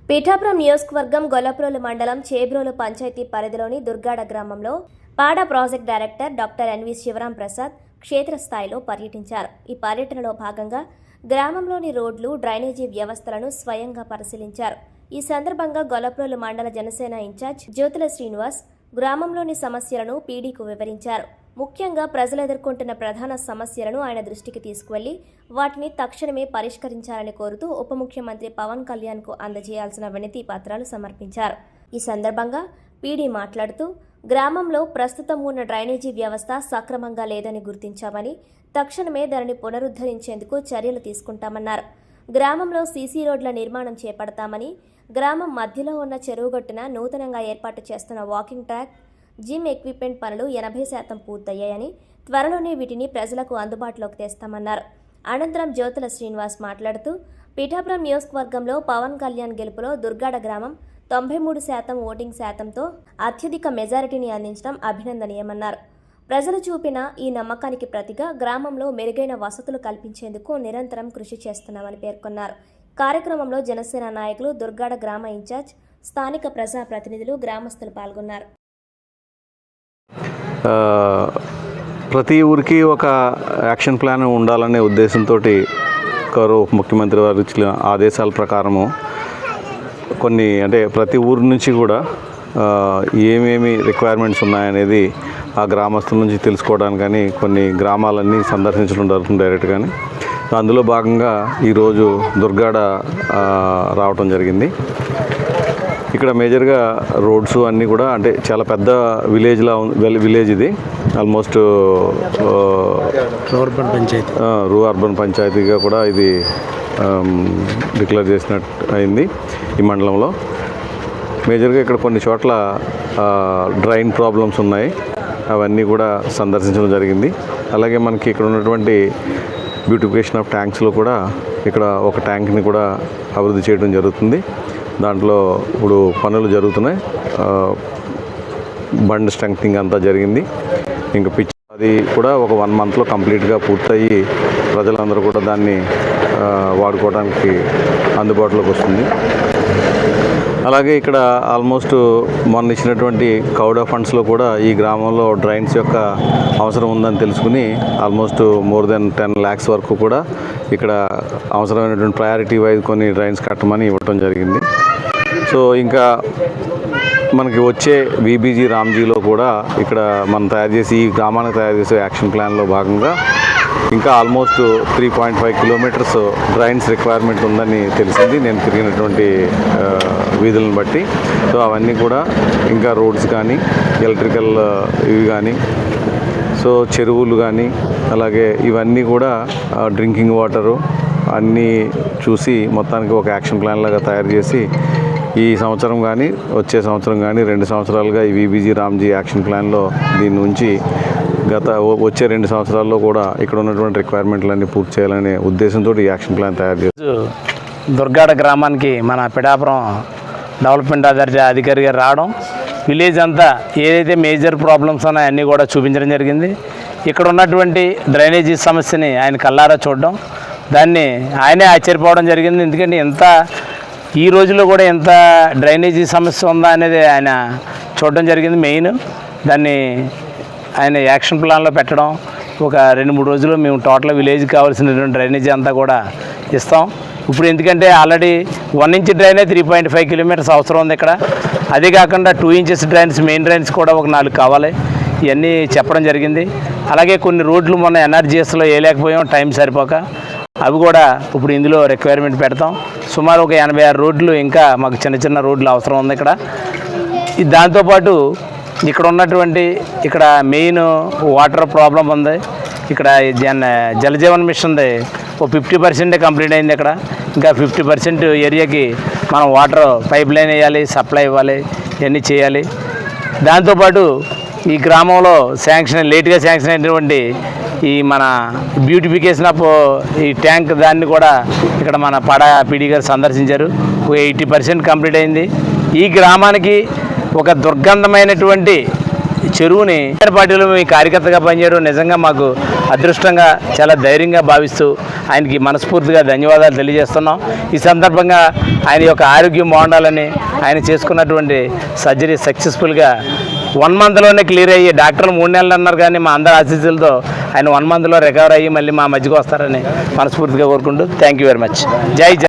పీఠాపురం నియోజకవర్గం గొల్లప్రోలు మండలం చేబ్రోలు పంచాయతీ పరిధిలోని దుర్గాడ గ్రామంలో PADA project director doctor NV Shivaram Prasad క్షేత్రస్థాయిలో పర్యటించారు. ఈ పర్యటనలో భాగంగా గ్రామంలోని రోడ్లు, డ్రైనేజీ వ్యవస్థలను స్వయంగా పరిశీలించారు. ఈ సందర్భంగా గొల్లప్రోలు మండల జనసేన ఇన్ఛార్జ్ జ్యోతుల శ్రీనివాస్ గ్రామంలోని సమస్యలను పీడీకు వివరించారు. ముఖ్యంగా ప్రజలు ఎదుర్కొంటున్న ప్రధాన సమస్యలను ఆయన దృష్టికి తీసుకువెళ్లి వాటిని తక్షణమే పరిష్కరించాలని కోరుతూ ఉప ముఖ్యమంత్రి పవన్ కళ్యాణ్కు అందజేయాల్సిన వినతి పత్రాలు సమర్పించారు. ఈ సందర్భంగా పీడీ మాట్లాడుతూ గ్రామంలో ప్రస్తుతం ఉన్న డ్రైనేజీ వ్యవస్థ సక్రమంగా లేదని గుర్తించామని, తక్షణమే దానిని పునరుద్ధరించేందుకు చర్యలు తీసుకుంటామన్నారు. గ్రామంలో సీసీ రోడ్ల నిర్మాణం చేపడతామని, గ్రామం మధ్యలో ఉన్న చెరువుగట్టున నూతనంగా ఏర్పాటు చేస్తున్న వాకింగ్ ట్రాక్, జిమ్ ఎక్విప్మెంట్ పనులు 80% పూర్తయ్యాయని, త్వరలోనే వీటిని ప్రజలకు అందుబాటులోకి తెస్తామన్నారు. అనంతరం జ్యోతుల శ్రీనివాస్ మాట్లాడుతూ పీఠాపురం నియోజకవర్గంలో పవన్ కళ్యాణ్ గెలుపులో దుర్గాడ గ్రామం 93% ఓటింగ్ శాతంతో అత్యధిక మెజారిటీని అందించడం అభినందనీయమన్నారు. ప్రజలు చూపిన ఈ నమ్మకానికి ప్రతిగా గ్రామంలో మెరుగైన వసతులు కల్పించేందుకు నిరంతరం కృషి చేస్తున్నామని పేర్కొన్నారు. కార్యక్రమంలో జనసేన నాయకులు, దుర్గాడ గ్రామ ఇన్ఛార్జ్, స్థానిక ప్రజాప్రతినిధులు, గ్రామస్తులు పాల్గొన్నారు. ప్రతి ఊరికి ఒక యాక్షన్ ప్లాన్ ఉండాలనే ఉద్దేశంతో గౌరవ ముఖ్యమంత్రి వారు ఇచ్చిన ఆదేశాల ప్రకారము కొన్ని ప్రతి ఊరి నుంచి కూడా ఏమేమి రిక్వైర్మెంట్స్ ఉన్నాయనేది ఆ గ్రామస్తుల నుంచి తెలుసుకోవడానికి కానీ కొన్ని గ్రామాలన్నీ సందర్శించడం జరుగుతుంది డైరెక్ట్గానే. అందులో భాగంగా ఈరోజు దుర్గాడ రావటం జరిగింది. ఇక్కడ మేజర్గా రోడ్స్ అన్నీ కూడా చాలా పెద్ద విలేజ్ ఇది. ఆల్మోస్ట్ అర్బన్ పంచాయతీగా కూడా ఇది డిక్లేర్ చేసినట్టు అయింది ఈ మండలంలో. మేజర్గా ఇక్కడ కొన్ని చోట్ల డ్రైన్ ప్రాబ్లమ్స్ ఉన్నాయి, అవన్నీ కూడా సందర్శించడం జరిగింది. అలాగే మనకి ఇక్కడ ఉన్నటువంటి బ్యూటిఫికేషన్ ఆఫ్ ట్యాంక్స్లో కూడా ఇక్కడ ఒక ట్యాంక్ని కూడా అభివృద్ధి చేయడం జరుగుతుంది. దాంట్లో ఇప్పుడు పనులు జరుగుతున్నాయి. బండ్ స్ట్రెంగ్తింగ్ అంతా జరిగింది. ఇంకా పిచ్ అది కూడా ఒక 1 monthలో కంప్లీట్గా పూర్తయ్యి ప్రజలందరూ కూడా దాన్ని వాడుకోవడానికి అందుబాటులోకి వస్తుంది. అలాగే ఇక్కడ ఆల్మోస్ట్ మొన్న ఇచ్చినటువంటి కౌడా ఫండ్స్లో కూడా ఈ గ్రామంలో డ్రైన్స్ యొక్క అవసరం ఉందని తెలుసుకుని ఆల్మోస్ట్ మోర్ దెన్ 10 lakhs వరకు కూడా ఇక్కడ అవసరమైనటువంటి ప్రయారిటీ వైజ్ కొన్ని డ్రైన్స్ కట్టమని ఇవ్వటం జరిగింది. సో ఇంకా మనకి వచ్చే వీబీజీ రామ్జీలో కూడా ఇక్కడ మనం ఈ గ్రామానికి తయారు చేసే యాక్షన్ ప్లాన్లో భాగంగా ఇంకా ఆల్మోస్ట్ 3.5 kilometers డ్రైన్స్ రిక్వైర్మెంట్ ఉందని తెలిసింది నేను తిరిగినటువంటి వీధులను బట్టి. సో అవన్నీ కూడా ఇంకా రోడ్స్ కానీ, ఎలక్ట్రికల్ ఇవి కానీ, సో చెరువులు కానీ, అలాగే ఇవన్నీ కూడా డ్రింకింగ్ వాటరు అన్నీ చూసి మొత్తానికి ఒక యాక్షన్ ప్లాన్ లాగా తయారు చేసి ఈ సంవత్సరం కానీ వచ్చే సంవత్సరం కానీ 2 సంవత్సరాలుగా ఈ వీబీజీ రామ్జీ యాక్షన్ ప్లాన్లో దీని నుంచి వచ్చే 2 సంవత్సరాల్లో కూడా ఇక్కడ ఉన్నటువంటి రిక్వైర్మెంట్లన్నీ పూర్తి చేయాలనే ఉద్దేశంతో ఈ యాక్షన్ ప్లాన్ తయారు చేస్తారు. దుర్గాడ గ్రామానికి మన పిఠాపురం డెవలప్మెంట్ అధికారి గారు రావడం, విలేజ్ అంతా ఏదైతే మేజర్ ప్రాబ్లమ్స్ ఉన్నాయో అన్నీ కూడా చూపించడం జరిగింది. ఇక్కడ ఉన్నటువంటి డ్రైనేజీ సమస్యని ఆయన కళ్ళారా చూడడం, దాన్ని ఆయనే ఆశ్చర్యపోవడం జరిగింది. ఎందుకంటే ఈ రోజుల్లో కూడా ఎంత డ్రైనేజీ సమస్య ఉందా అనేది ఆయన చూడడం జరిగింది. మెయిన్ దాన్ని ఆయన యాక్షన్ ప్లాన్లో పెట్టడం, ఒక 2-3 రోజుల్లో మేము టోటల్ విలేజ్కి కావాల్సినటువంటి డ్రైనేజీ అంతా కూడా ఇస్తాం. ఇప్పుడు ఎందుకంటే ఆల్రెడీ 1 inch డ్రైనే 3.5 kilometers అవసరం ఉంది ఇక్కడ. అదే కాకుండా 2 inches డ్రైన్స్, మెయిన్ డ్రైన్స్ కూడా ఒక 4 కావాలి. ఇవన్నీ చెప్పడం జరిగింది. అలాగే కొన్ని రోడ్లు మొన్న ఎన్ఆర్జీఎస్లో వేయలేకపోయాం, టైం సరిపోక. అవి కూడా ఇప్పుడు ఇందులో రిక్వైర్మెంట్ పెడతాం. సుమారు ఒక 86 రోడ్లు ఇంకా మాకు చిన్న రోడ్లు అవసరం ఉంది ఇక్కడ. దాంతోపాటు ఇక్కడ ఉన్నటువంటి మెయిన్ వాటర్ ప్రాబ్లం ఉంది. ఇక్కడ జలజీవన్ మిషన్ది ఓ 50% కంప్లీట్ అయింది. ఇక్కడ ఇంకా 50% ఏరియాకి మనం వాటర్ పైప్ లైన్ వేయాలి, సప్లై ఇవ్వాలి, ఇవన్నీ చేయాలి. దాంతోపాటు ఈ గ్రామంలో లేట్గా శాంక్షన్ అయినటువంటి ఈ మన బ్యూటిఫికేషన్ ఆఫ్ ఈ ట్యాంక్ దాన్ని కూడా ఇక్కడ మన పాడా పీడీ గారు సందర్శించారు. 80% కంప్లీట్ అయింది. ఈ గ్రామానికి ఒక దుర్గంధమైనటువంటి చెరువుని పార్టీలో మీ కార్యకర్తగా పనిచేయడం నిజంగా మాకు అదృష్టంగా చాలా ధైర్యంగా భావిస్తూ ఆయనకి మనస్ఫూర్తిగా ధన్యవాదాలు తెలియజేస్తున్నాం. ఈ సందర్భంగా ఆయన యొక్క ఆరోగ్యం బాగుండాలని ఆయన చేసుకున్నటువంటి సర్జరీ సక్సెస్ఫుల్గా 1 మంత్లోనే క్లియర్ అయ్యి డాక్టర్లు 3 నెలలు అన్నారు, కానీ మా అందరి ఆశీస్సులతో ఆయన 1 మంత్లో రికవర్ అయ్యి మళ్ళీ మా మధ్యకు వస్తారని మనస్ఫూర్తిగా కోరుకుంటూ థ్యాంక్ యూ వెరీ మచ్. జై జై.